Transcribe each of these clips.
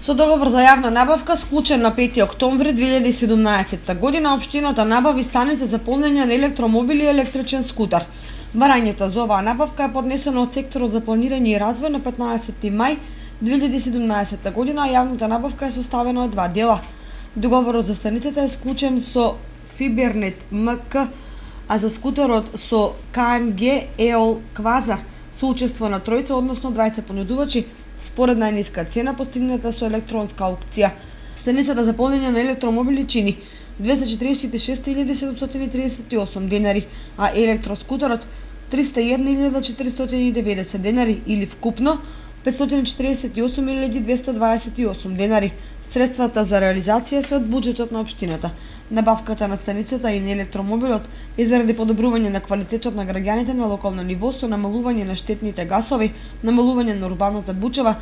Со договор за јавна набавка склучен на 5 октомври 2017 година, општината набави станица за полнење на електромобили и електричен скутер. Барањето за оваа набавка е поднесено од секторот за планирање и развој на 15 мај 2017 година, а јавната набавка е составена од два дела. Договорот за станицата е склучен со Фибернет МК, а за скутерот со КМГ Еол Квазар со учество на тројца, односно двајца понудувачи, според најниска цена постигната со електронска аукција. Станицата за полнење на електромобили чини 246.738 денари, а електроскутерот 301.490 денари или вкупно 548.228 денари. Средствата за реализација се од буџетот на општината. Набавката на станицата и на електромобилот е заради подобрување на квалитетот на граѓаните на локално ниво со намалување на штетните гасови, намалување на урбаната бучава,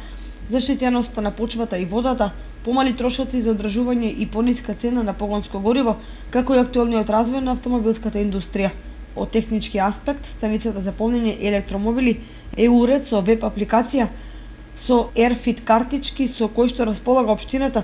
заштитеноста на почвата и водата, помали трошоци за одржување и пониска цена на погонско гориво, како и актуелниот развој на автомобилската индустрија. Од технички аспект, станицата за полнење електромобили е уред со веб апликација, со AirFit картички со кој што располага општината,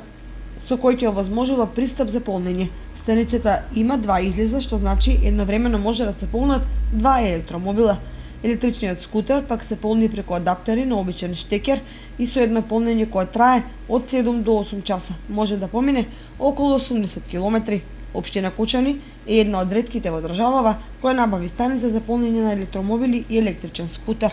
со кој ќе овозможува пристап за полнење. Станицата има два излеза, што значи едновремено може да се полнат два електромобила. Електричниот скутер пак се полни преку адаптери на обичен штекер и со едно полнење кое трае од 7 до 8 часа. Може да помине околу 80 км. Општина Кочани е една од ретките во државава која набави станица за полнење на електромобили и електричен скутер.